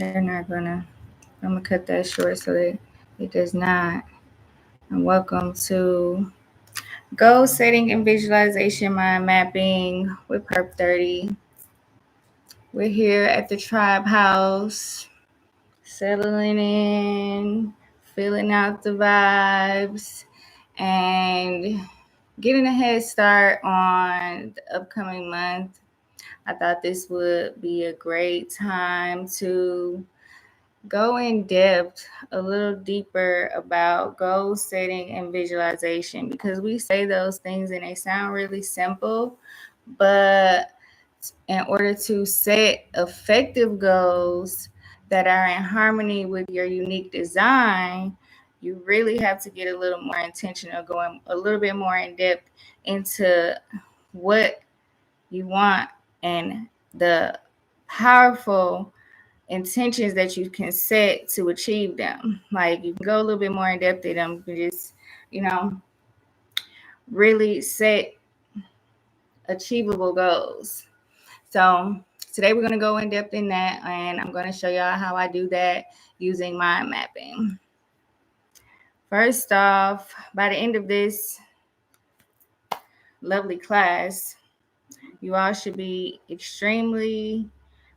they're not gonna. I'm gonna cut that short so that it does not. And welcome to goal setting and visualization mind mapping with Perp 30. We're here at the Tribe House, settling in, filling out the vibes, and getting a head start on the upcoming month. I thought this would be a great time to go in depth a little deeper about goal setting and visualization, because we say those things and they sound really simple, but in order to set effective goals that are in harmony with your unique design, you really have to get a little more intentional, going a little bit more in depth into what you want and the powerful intentions that you can set to achieve them. Like, you can go a little bit more in depth in them. You can just, you know, really set achievable goals. So today we're going to go in depth in that, and I'm going to show y'all how I do that using mind mapping. First off, by the end of this lovely class, you all should be extremely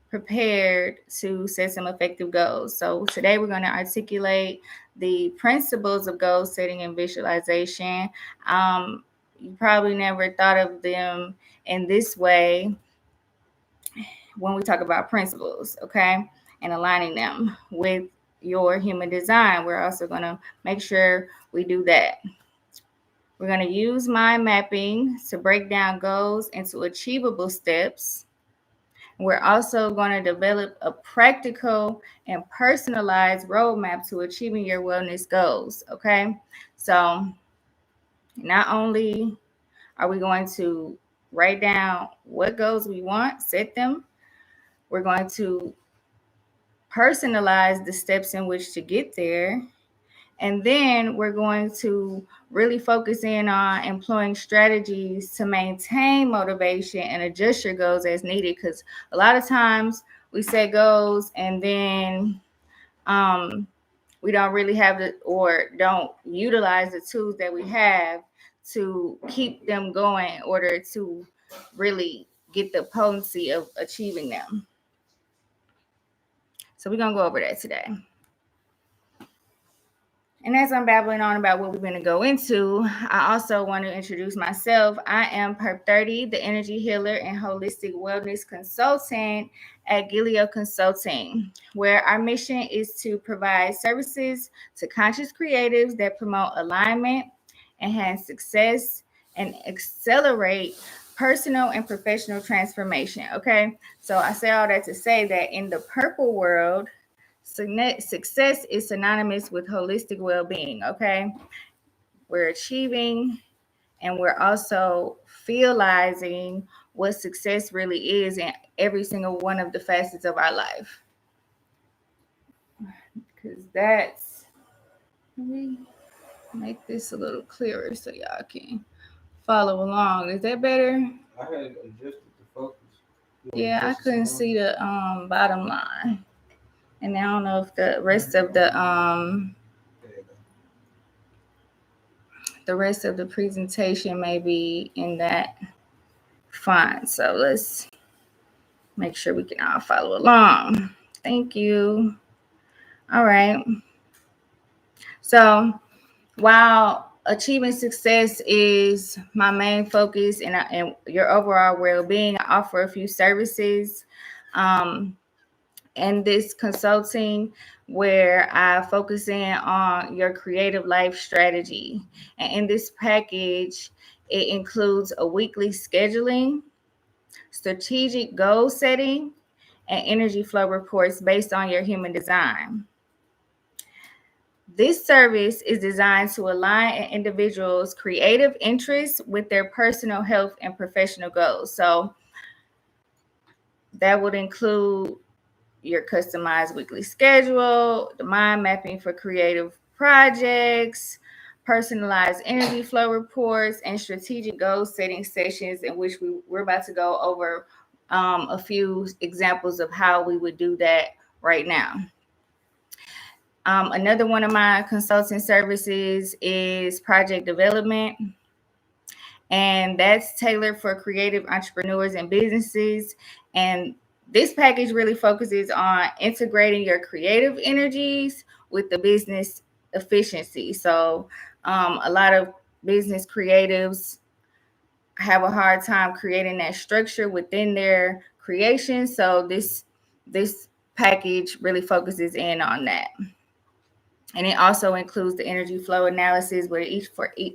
prepared to set some effective goals. So today we're going to articulate the principles of goal setting and visualization. You probably never thought of them in this way when we talk about principles, okay, and aligning them with your human design. We're also going to make sure we do that. We're going to use mind mapping to break down goals into achievable steps. We're also going to develop a practical and personalized roadmap to achieving your wellness goals, okay? So not only are we going to write down what goals we want, set them, we're going to personalize the steps in which to get there. And then we're going to really focus in on employing strategies to maintain motivation and adjust your goals as needed. Because a lot of times we set goals and then we don't really have the, or don't utilize the tools that we have to keep them going in order to really get the potency of achieving them. So we're going to go over that today. And as I'm babbling on about what we're going to go into, I also want to introduce myself. I am Perp 30, the energy healer and holistic wellness consultant at Gilead Consulting, where our mission is to provide services to conscious creatives that promote alignment, enhance success, and accelerate personal and professional transformation. Okay, so I say all that to say that in the purple world, success is synonymous with holistic well-being, okay? We're achieving and we're also realizing what success really is in every single one of the facets of our life. Because that's, let me make this a little clearer so y'all can follow along. Is that better? I had adjusted the focus. Yeah, I couldn't see the bottom line. And I don't know if the rest of the presentation may be in that font. So let's make sure we can all follow along. Thank you. All right. So while achieving success is my main focus and your overall well-being, I offer a few services in this consulting where I focus in on your creative life strategy. And in this package, it includes a weekly scheduling, strategic goal setting, and energy flow reports based on your human design. This service is designed to align an individual's creative interests with their personal health and professional goals. So that would include your customized weekly schedule, the mind mapping for creative projects, personalized energy flow reports, and strategic goal setting sessions in which we're about to go over a few examples of how we would do that right now. Another one of my consulting services is project development, and that's tailored for creative entrepreneurs and businesses. And this package really focuses on integrating your creative energies with the business efficiency. So, a lot of business creatives have a hard time creating that structure within their creation. So this package really focuses in on that. And it also includes the energy flow analysis where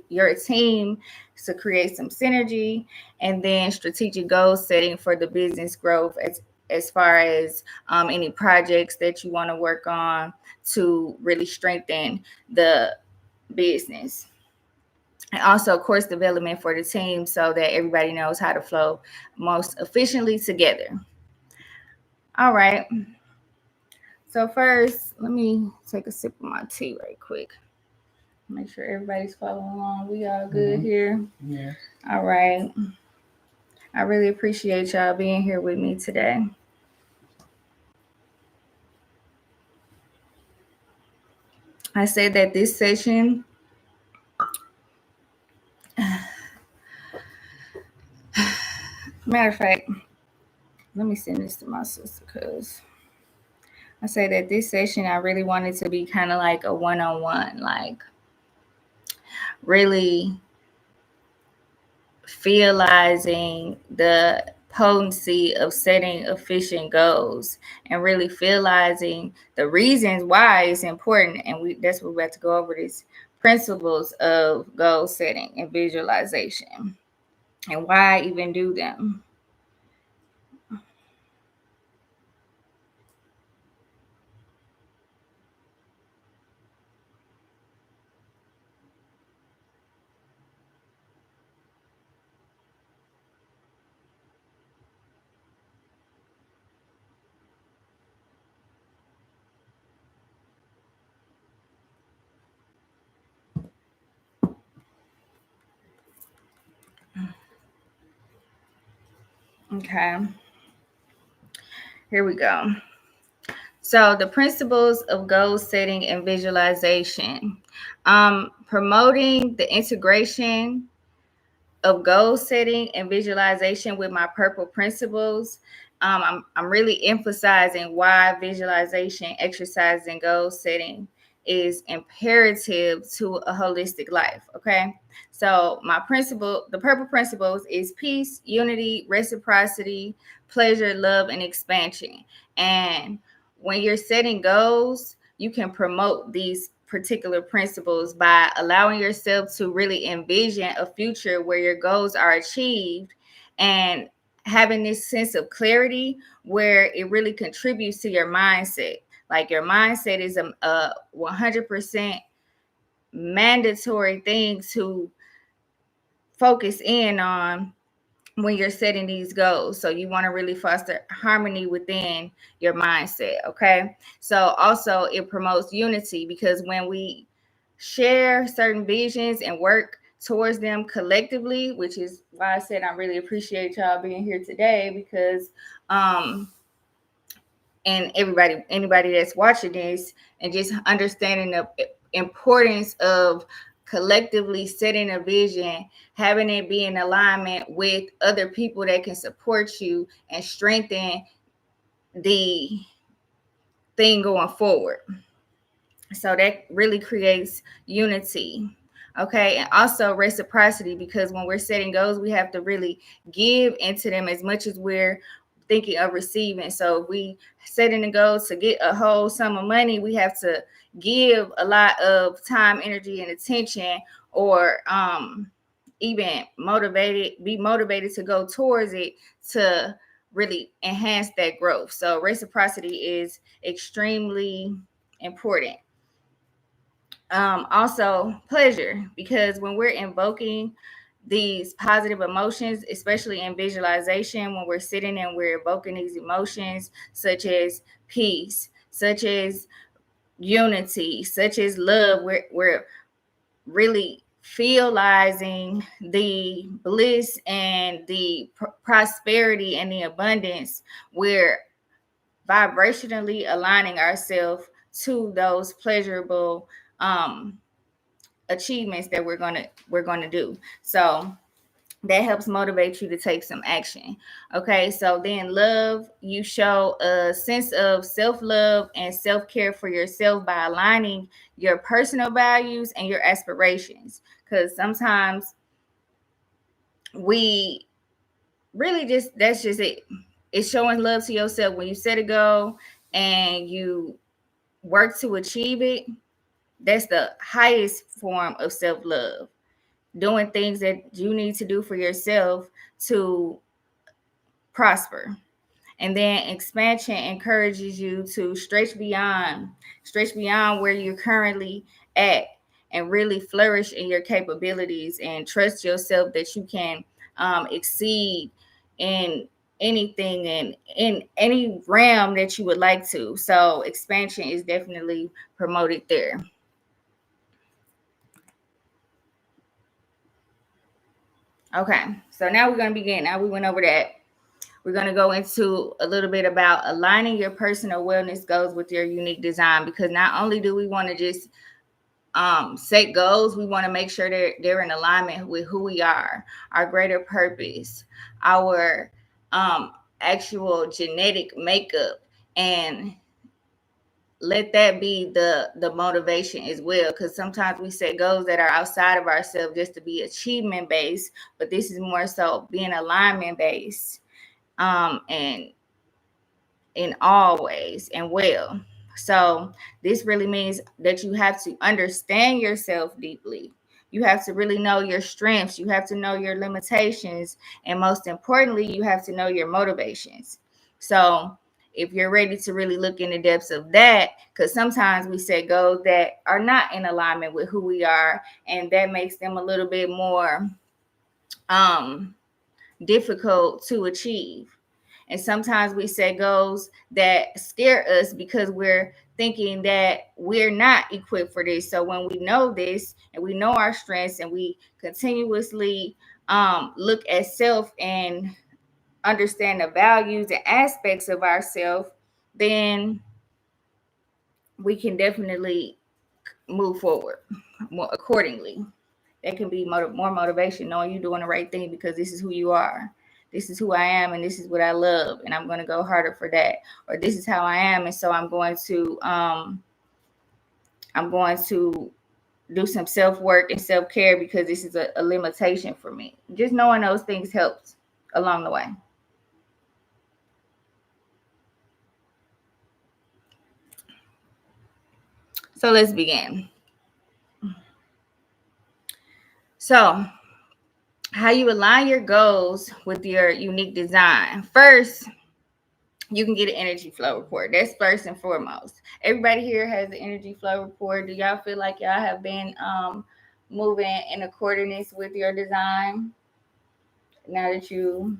your team to create some synergy, and then strategic goal setting for the business growth as far as any projects that you want to work on to really strengthen the business. And also course development for the team so that everybody knows how to flow most efficiently together. All right. So first, let me take a sip of my tea right quick. Make sure everybody's following along. We all good here? Yes. All right. I really appreciate y'all being here with me today. I said that this session, matter of fact, let me send this to my sister because I say that this session I really wanted to be kind of like a one-on-one, like really realizing the potency of setting efficient goals and really realizing the reasons why it's important. And that's what we're about to go over, these principles of goal setting and visualization and why even do them. Okay, here we go. So the principles of goal setting and visualization, promoting the integration of goal setting and visualization with my purple principles. I'm really emphasizing why visualization, exercise, and goal setting is imperative to a holistic life. Okay. So the purple principles is peace, unity, reciprocity, pleasure, love, and expansion. And when you're setting goals, you can promote these particular principles by allowing yourself to really envision a future where your goals are achieved and having this sense of clarity where it really contributes to your mindset. Like your mindset is a 100% mandatory thing to focus in on when you're setting these goals. So you want to really foster harmony within your mindset. Okay. So also it promotes unity because when we share certain visions and work towards them collectively, which is why I said I really appreciate y'all being here today, because and anybody that's watching this and just understanding the importance of collectively setting a vision, having it be in alignment with other people that can support you and strengthen the thing going forward. So that really creates unity. Okay. And also reciprocity, because when we're setting goals, we have to really give into them as much as we're thinking of receiving. So if we setting the goals to get a whole sum of money, we have to give a lot of time, energy, and attention, or even be motivated to go towards it to really enhance that growth. So reciprocity is extremely important. Also pleasure, because when we're invoking these positive emotions, especially in visualization, when we're sitting and we're evoking these emotions such as peace, such as unity, such as love, we're really realizing the bliss and the prosperity and the abundance where vibrationally aligning ourselves to those pleasurable achievements that we're gonna do. So that helps motivate you to take some action. Okay, so then love, you show a sense of self-love and self-care for yourself by aligning your personal values and your aspirations, because sometimes we really just, that's just it. It's showing love to yourself when you set a goal and you work to achieve it. That's the highest form of self-love, doing things that you need to do for yourself to prosper. And then expansion encourages you to stretch beyond where you're currently at, and really flourish in your capabilities and trust yourself that you can exceed in anything and in any realm that you would like to. So expansion is definitely promoted there. Okay, so now we're going to begin. Now we went over that. We're going to go into a little bit about aligning your personal wellness goals with your unique design, because not only do we want to just set goals, we want to make sure that they're in alignment with who we are, our greater purpose, our actual genetic makeup, and let that be the motivation as well, because sometimes we set goals that are outside of ourselves just to be achievement based, but this is more so being alignment based, and in all ways and well. So this really means that you have to understand yourself deeply. You have to really know your strengths. You have to know your limitations. And most importantly, you have to know your motivations. So if you're ready to really look in the depths of that, because sometimes we set goals that are not in alignment with who we are, and that makes them a little bit more um, difficult to achieve. And sometimes we set goals that scare us because we're thinking that we're not equipped for this. So when we know this and we know our strengths, and we continuously look at self and understand the values and aspects of ourselves, then we can definitely move forward more accordingly. That can be more motivation, knowing you're doing the right thing because this is who you are. This is who I am, and this is what I love, and I'm going to go harder for that. Or this is how I am, and so I'm going to do some self work and self care because this is a limitation for me. Just knowing those things helps along the way. So let's begin. So, how you align your goals with your unique design. First, you can get an energy flow report. That's first and foremost. Everybody here has an energy flow report. Do y'all feel like y'all have been moving in accordance with your design now that you?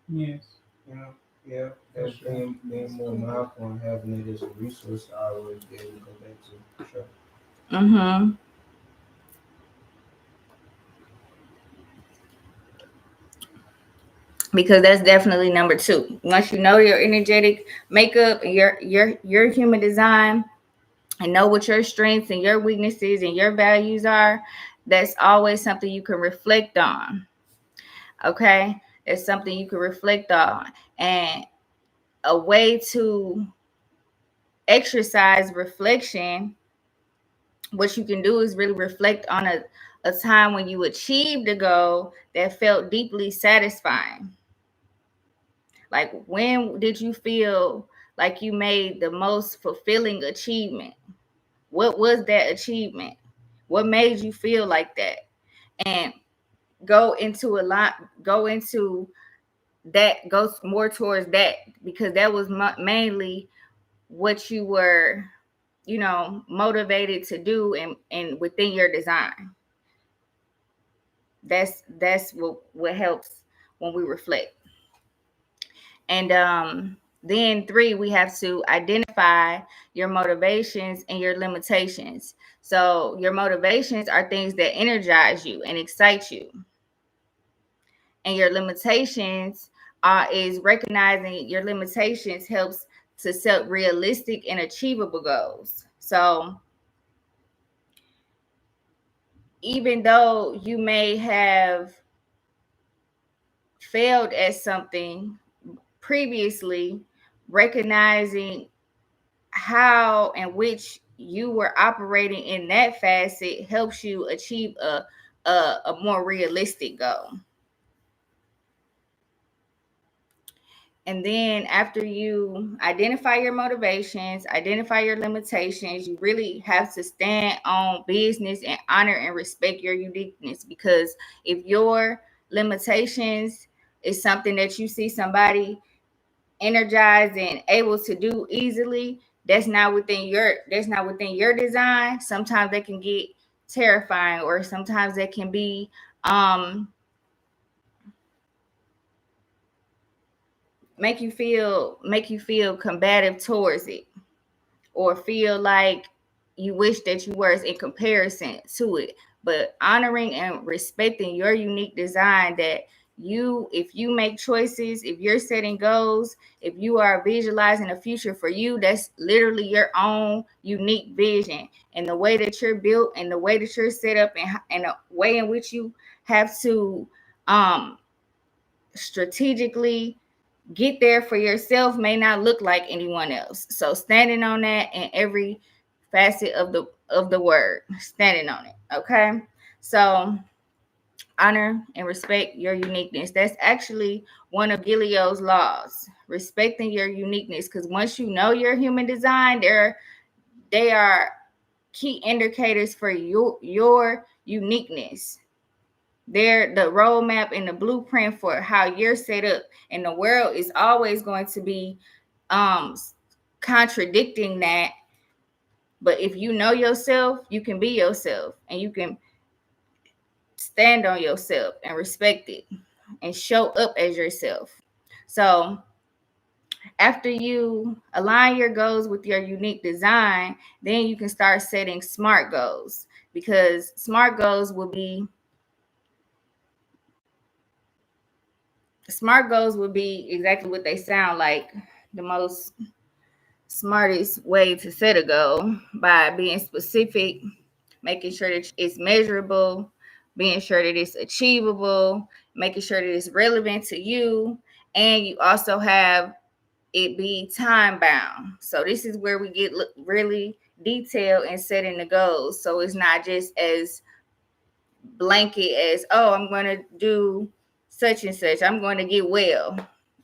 Yes. Yeah, yeah. That's being more mindful and having it as a resource I always be able to go back to. For sure. Mm-hmm. Because that's definitely number two. Once you know your energetic makeup and your human design, and know what your strengths and your weaknesses and your values are, that's always something you can reflect on. Okay, it's something you can reflect on, and a way to exercise reflection. What you can do is really reflect on a time when you achieved a goal that felt deeply satisfying. Like, when did you feel like you made the most fulfilling achievement? What was that achievement? What made you feel like that? And go into a lot, go into that, goes more towards that, because that was mainly what you were, motivated to do, and within your design. That's what helps when we reflect. And then three, we have to identify your motivations and your limitations. So your motivations are things that energize you and excite you, and your limitations is recognizing your limitations helps to set realistic and achievable goals. So even though you may have failed at something previously, recognizing how and which you were operating in that facet helps you achieve a more realistic goal. And then after you identify your motivations, identify your limitations, you really have to stand on business and honor and respect your uniqueness. Because if your limitations is something that you see somebody energized and able to do easily, that's not within your design. Sometimes they can get terrifying, or sometimes they can be make you feel combative towards it, or feel like you wish that you were in comparison to it. But honoring and respecting your unique design, that if you make choices, if you're setting goals, if you are visualizing a future for you, that's literally your own unique vision. And the way that you're built, and the way that you're set up, and the way in which you have to strategically get there for yourself may not look like anyone else. So standing on that in every facet of the word, standing on it. Okay. So honor and respect your uniqueness. That's actually one of Gilio's laws, respecting your uniqueness. Because once you know your human design, they are key indicators for your uniqueness. They're the roadmap and the blueprint for how you're set up. And the world is always going to be um contradicting that. But if you know yourself, you can be yourself, and you can stand on yourself and respect it and show up as yourself. So after you align your goals with your unique design, then you can start setting smart goals, because smart goals would be exactly what they sound like, the most smartest way to set a goal, by being specific, making sure that it's measurable, being sure that it's achievable, making sure that it's relevant to you, and you also have it be time bound. So this is where we get really detailed in setting the goals. So it's not just as blanket as, oh, I'm going to do such and such. I'm going to get well.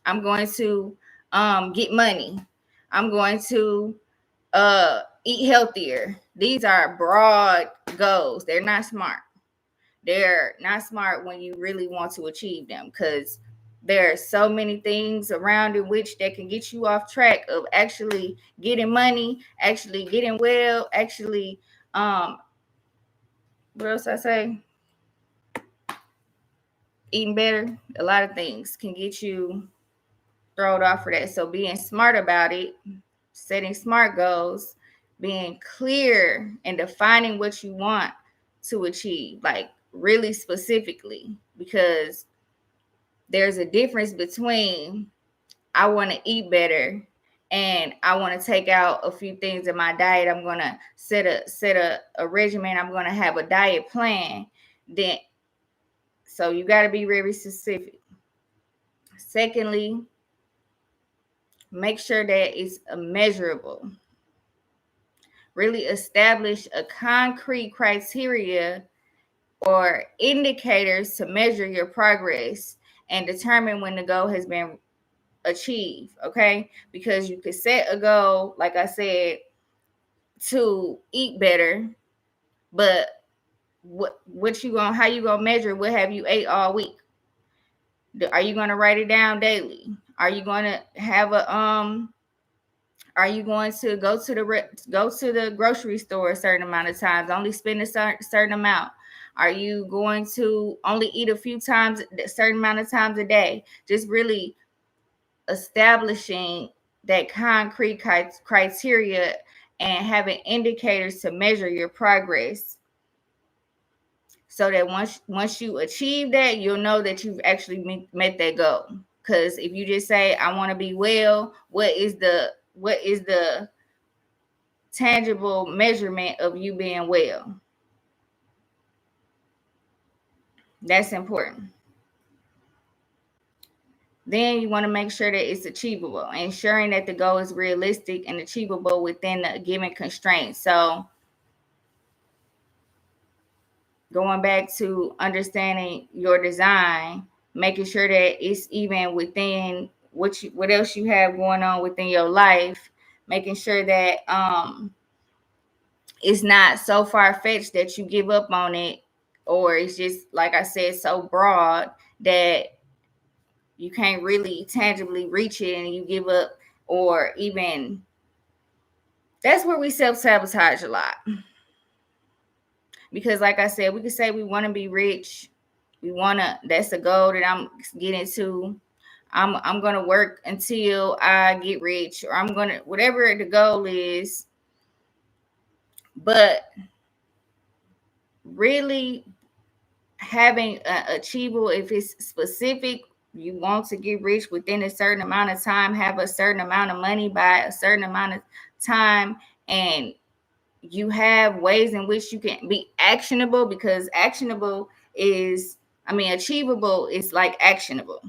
I'm going to get money. I'm going to eat healthier. These are broad goals. They're not smart. They're not smart when you really want to achieve them, because there are so many things around in which that can get you off track of actually getting money, actually getting well, actually what else I say? Eating better. A lot of things can get you thrown off for that. So being smart about it, setting smart goals, being clear and defining what you want to achieve, like really specifically, because there's a difference between I want to eat better and I want to take out a few things in my diet. I'm going to set a regimen. I'm going to have a diet plan. Then so you got to be very specific. Secondly, make sure that it's measurable. Really establish a concrete criteria or indicators to measure your progress and determine when the goal has been achieved. Okay, because you could set a goal, like I said, to eat better, but how you gonna measure what have you ate all week? Are you gonna write it down daily? Are you gonna have are you going to go to the grocery store a certain amount of times, only spend a certain amount? Are you going to only eat a few times, a certain amount of times a day? Just really establishing that concrete criteria and having indicators to measure your progress, so that once you achieve that, you'll know that you've actually met that goal. Because if you just say, I want to be well, what is the what is the tangible measurement of you being well? That's important. Then you want to make sure that it's achievable, ensuring that the goal is realistic and achievable within the given constraints. So going back to understanding your design, making sure that it's even within what else you have going on within your life, making sure that it's not so far-fetched that you give up on it, or it's just, like I said, so broad that you can't really tangibly reach it and you give up. Or even, that's where we self-sabotage a lot, because like I said, we could say we want to be rich, that's a goal that I'm getting to. I'm gonna work until I get rich, or I'm gonna, whatever the goal is. But really having achievable, if it's specific, you want to get rich within a certain amount of time, have a certain amount of money by a certain amount of time, and you have ways in which you can be actionable, because actionable is, achievable is like actionable.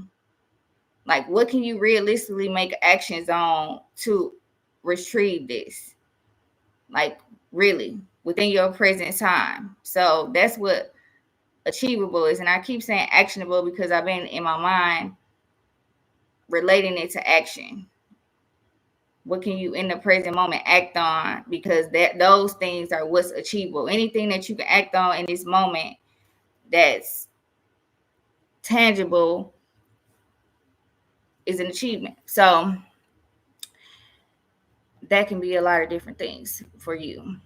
Like, what can you realistically make actions on to retrieve this? Like, really, within your present time. So that's what achievable is. And I keep saying actionable because I've been in my mind relating it to action. What can you in the present moment act on? Because those things are what's achievable. Anything that you can act on in this moment that's tangible is an achievement. So that can be a lot of different things for you.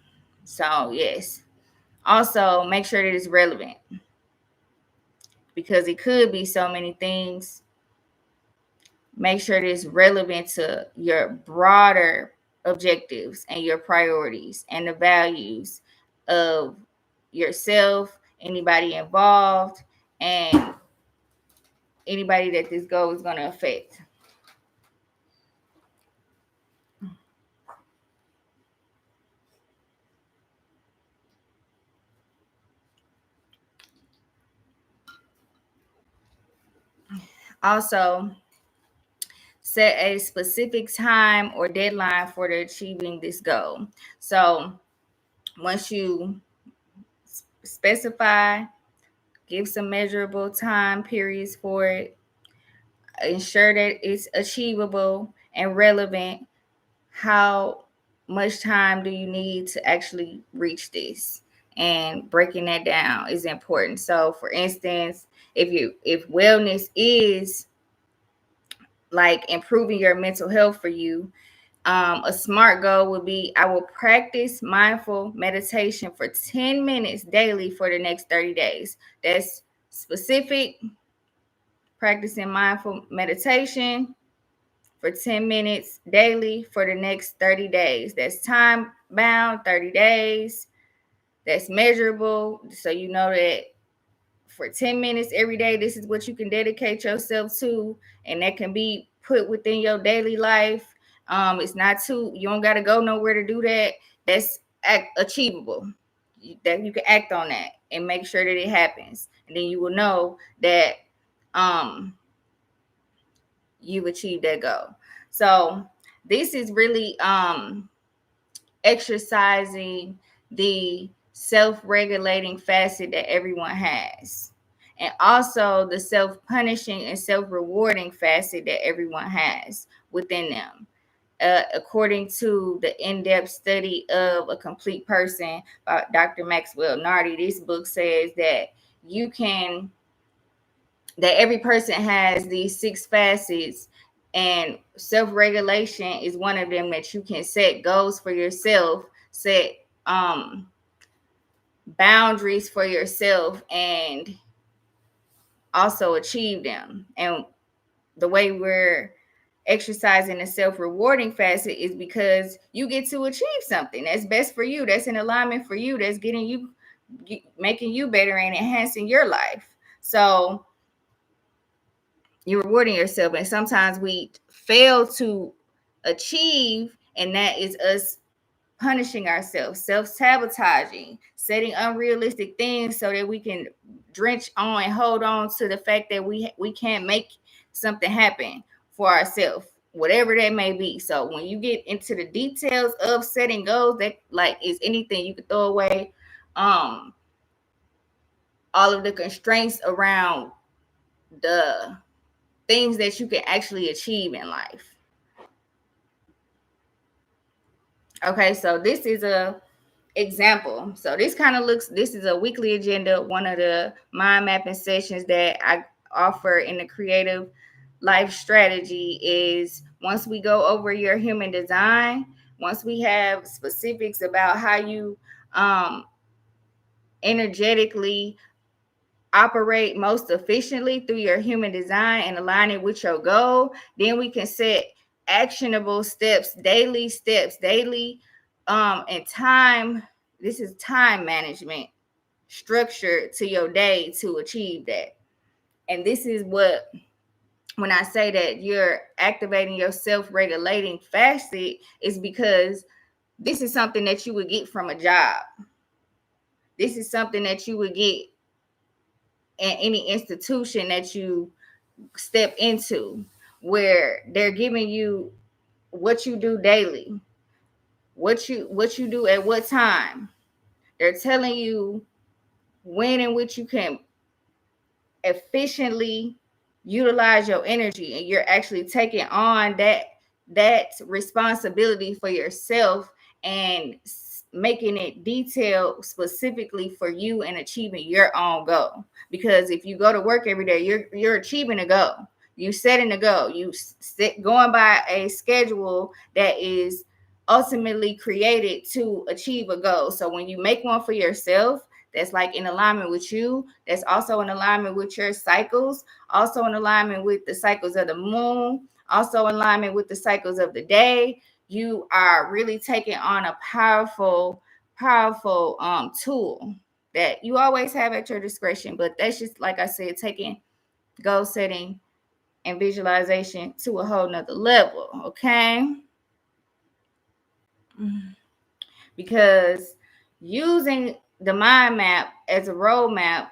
So yes. Also, make sure that it's relevant, because it could be so many things. Make sure that it's relevant to your broader objectives and your priorities and the values of yourself, anybody involved, and anybody that this goal is going to affect. Also, set a specific time or deadline for achieving this goal. So once you specify, give some measurable time periods for it, ensure that it's achievable and relevant. How much time do you need to actually reach this? And breaking that down is important. So for instance, if wellness is like improving your mental health for you, a SMART goal would be, I will practice mindful meditation for 10 minutes daily for the next 30 days. That's specific. Practicing mindful meditation for 10 minutes daily for the next 30 days. That's time bound, 30 days. That's measurable. So you know that for 10 minutes every day, this is what you can dedicate yourself to. And that can be put within your daily life. It's not too, you don't got to go nowhere to do that. That's achievable. That you can act on that and make sure that it happens. And then you will know that you've achieved that goal. So this is really exercising the self-regulating facet that everyone has, and also the self-punishing and self-rewarding facet that everyone has within them. According to the in-depth study of a complete person by Dr. Maxwell Nardi, this book says that every person has these 6 facets, and self-regulation is one of them, that you can set goals for yourself, set boundaries for yourself, and also achieve them. And the way we're exercising the self-rewarding facet is because you get to achieve something that's best for you, that's in alignment for you, that's getting you, making you better and enhancing your life. So you're rewarding yourself. And sometimes we fail to achieve, and that is us punishing ourselves, self-sabotaging, setting unrealistic things so that we can drench on and hold on to the fact that we can't make something happen for ourselves, whatever that may be. So when you get into the details of setting goals, that like is anything you could throw away um all of the constraints around the things that you can actually achieve in life. Okay, so this is a example. So this is a weekly agenda, one of the mind mapping sessions that I offer in the creative life strategy is once we go over your human design, once we have specifics about how you um energetically operate most efficiently through your human design and align it with your goal, then we can set actionable steps, daily and time. This is time management structure to your day to achieve that. And this is what when I say that you're activating your self-regulating facet is because this is something that you would get from a job. This is something that you would get in any institution that you step into where they're giving you what you do daily, what you do at what time. They're telling you when in which you can efficiently utilize your energy, and you're actually taking on that responsibility for yourself and making it detailed specifically for you and achieving your own goal. Because if you go to work every day, you're achieving a goal. You setting a goal. You set going by a schedule that is ultimately created to achieve a goal. So when you make one for yourself, that's like in alignment with you, that's also in alignment with your cycles, also in alignment with the cycles of the moon, also in alignment with the cycles of the day, you are really taking on a powerful tool that you always have at your discretion. But that's just, like I said, taking goal setting and visualization to a whole nother level. Okay, because using the mind map as a roadmap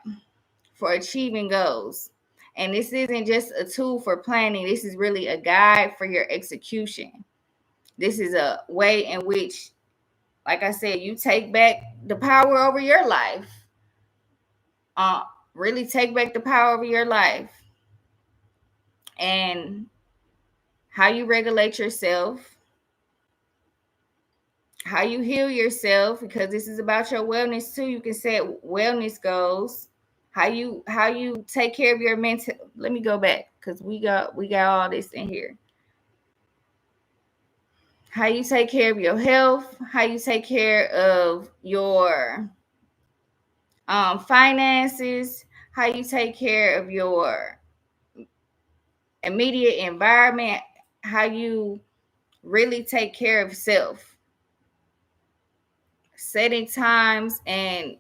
for achieving goals. And this isn't just a tool for planning, this is really a guide for your execution. This is a way in which, like I said, you take back the power over your life. Uh, really take back the power over your life and how you regulate yourself, how you heal yourself, because this is about your wellness too. You can set wellness goals. How you take care of your mental. Let me go back because we got all this in here. How you take care of your health, how you take care of your finances, how you take care of your immediate environment, how you really take care of self, setting times and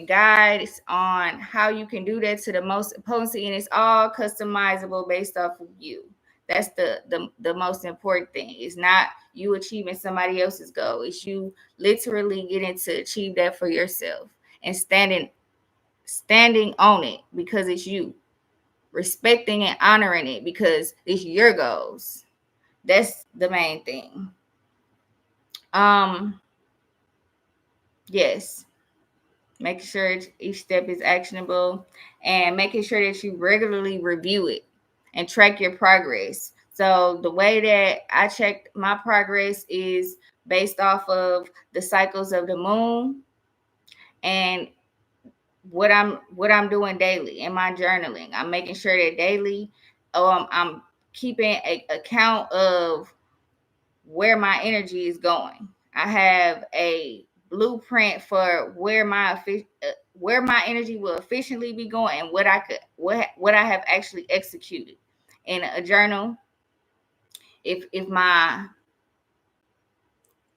guides on how you can do that to the most potency, and it's all customizable based off of you. That's the most important thing. It's not you achieving somebody else's goal. It's you literally getting to achieve that for yourself and standing on it because it's you, respecting and honoring it because it's your goals. That's the main thing. um yes, making sure each step is actionable and making sure that you regularly review it and track your progress. So the way that I check my progress is based off of the cycles of the moon and what I'm doing daily in my journaling. I'm making sure that daily I'm keeping a account of where my energy is going. I have a blueprint for where my energy will efficiently be going and what I have actually executed in a journal. If my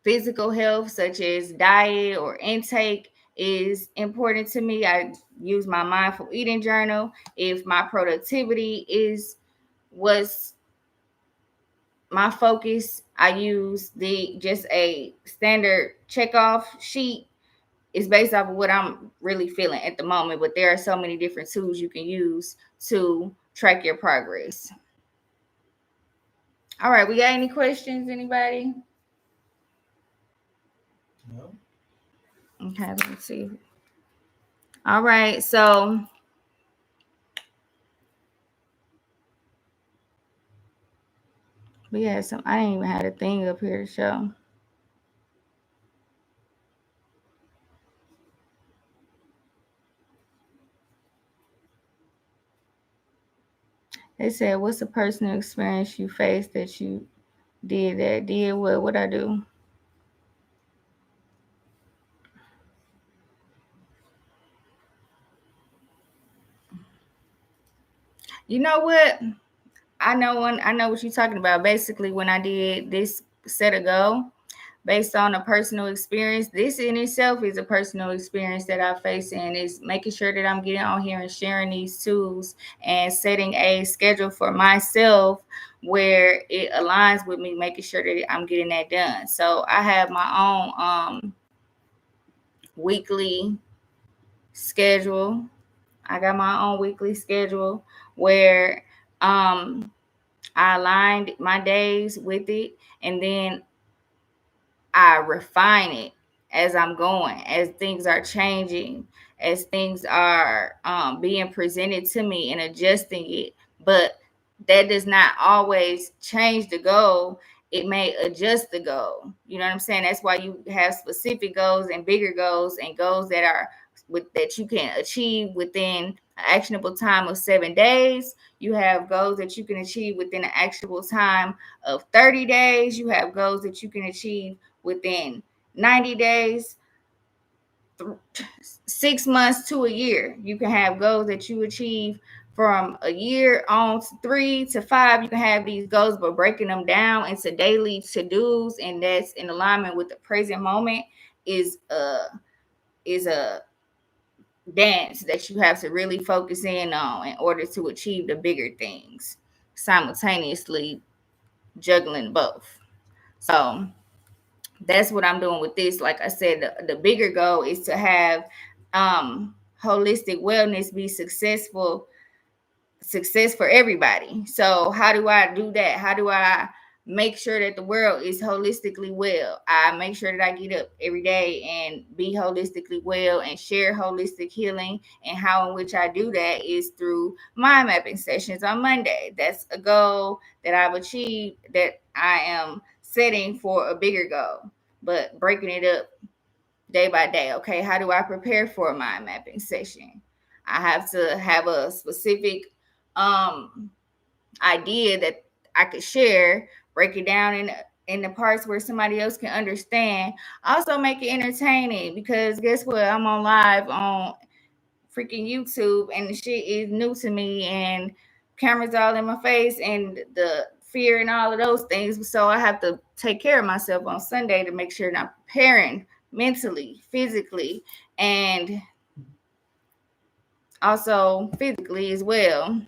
physical health, such as diet or intake, is important to me, I use my mindful eating journal. If my productivity is was my focus, I use the just a standard check off sheet. It's based off of what I'm really feeling at the moment, but there are so many different tools you can use to track your progress. All right, we got any questions? Anybody? No. Okay, let me see. All right, so we had some. I didn't even have a thing up here to show. They said, "What's a personal experience you faced that you did what? What I do?" You know what? I know what you're talking about. Basically, when I did this set a goal based on a personal experience, this in itself is a personal experience that I face, and is making sure that I'm getting on here and sharing these tools and setting a schedule for myself where it aligns with me, making sure that I'm getting that done. So I have my own weekly schedule. I got my own weekly schedule where I aligned my days with it, and then I refine it as I'm going, as things are changing, as things are being presented to me and adjusting it. But that does not always change the goal. It may adjust the goal. You know what I'm saying? That's why you have specific goals and bigger goals, and goals that are that you can achieve within an actionable time of 7 days. You have goals that you can achieve within an actionable time of 30 days. You have goals that you can achieve within 90 days, 6 months to a year. You can have goals that you achieve from a year on to 3 to 5. You can have these goals, but breaking them down into daily to-dos, and that's in alignment with the present moment, is a dance that you have to really focus in on in order to achieve the bigger things, simultaneously juggling both. So that's what I'm doing with this. Like I said, the bigger goal is to have holistic wellness be success for everybody. So how do I do that? How do I make sure that the world is holistically well? I make sure that I get up every day and be holistically well and share holistic healing. And how in which I do that is through mind mapping sessions on Monday. That's a goal that I've achieved, that I am setting for a bigger goal, but breaking it up day by day. Okay, how do I prepare for a mind mapping session? I have to have a specific um idea that I could share, break it down in the parts where somebody else can understand. Also make it entertaining, because guess what? I'm on live on freaking YouTube, and the shit is new to me, and cameras all in my face, and the fear and all of those things. So I have to take care of myself on Sunday to make sure that I'm preparing mentally, physically, and also physically as well.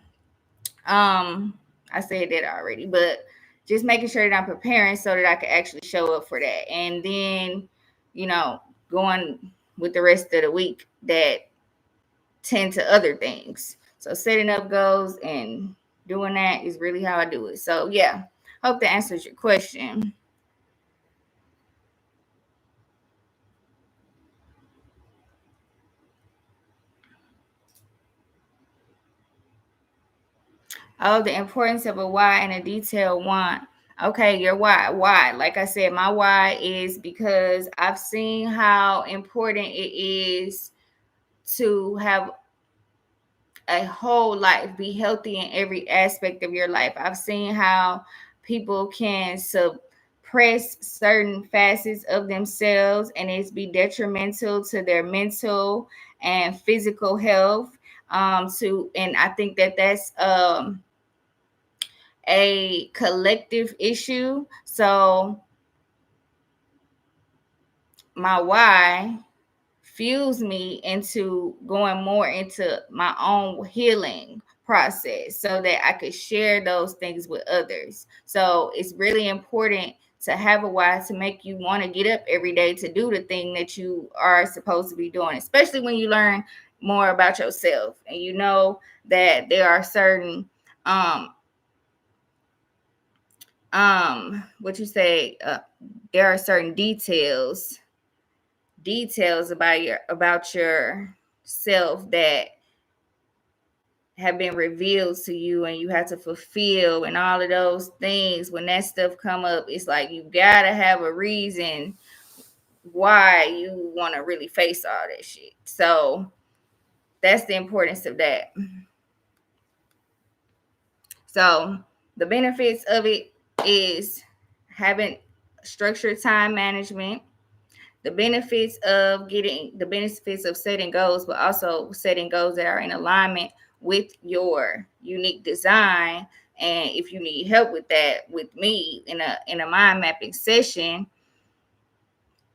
I said that already, but just making sure that I'm preparing so that I can actually show up for that. And then, you know, going with the rest of the week that tend to other things. So setting up goals and doing that is really how I do it. So yeah, hope that answers your question. Oh, the importance of a why and a detailed want. Okay, your why. Why? Like I said, my why is because I've seen how important it is to have a whole life, be healthy in every aspect of your life. I've seen how people can suppress certain facets of themselves, and it's be detrimental to their mental and physical health. And I think that that's a collective issue. So my why fuels me into going more into my own healing process so that I could share those things with others. So it's really important to have a why to make you want to get up every day to do the thing that you are supposed to be doing, especially when you learn more about yourself and you know that there are certain what you say there are certain details about yourself that have been revealed to you and you have to fulfill and all of those things. When that stuff come up, it's like you gotta have a reason why you want to really face all that shit. So that's the importance of that. So the benefits of it is having structured time management, the benefits of setting goals, but also setting goals that are in alignment with your unique design. And if you need help with that with me in a mind mapping session,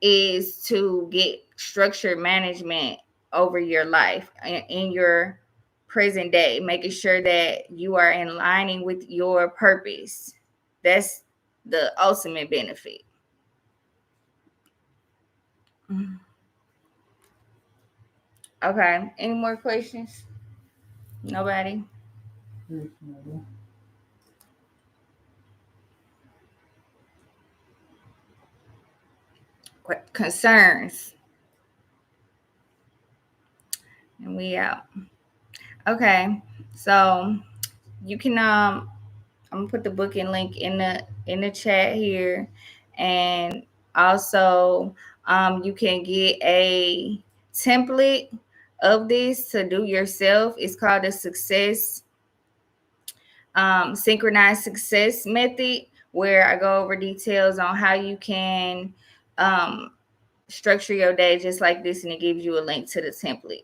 is to get structured management over your life in your present day, making sure that you are in aligning with your purpose. That's the ultimate benefit. Okay. Any more questions? Nobody? Concerns. And we out. Okay. So you can I'm gonna put the booking link in the chat here, and also you can get a template of this to do yourself. It's called the synchronized success method, where I go over details on how you can um, structure your day just like this, and it gives you a link to the template.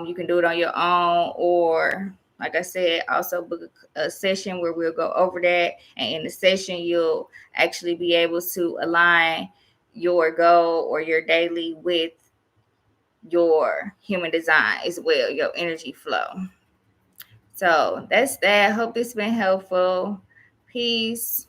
You can do it on your own, or like I said, also book a session where we'll go over that. And in the session, you'll actually be able to align your goal or your daily with your human design as well, your energy flow. So that's that. Hope this has been helpful. Peace.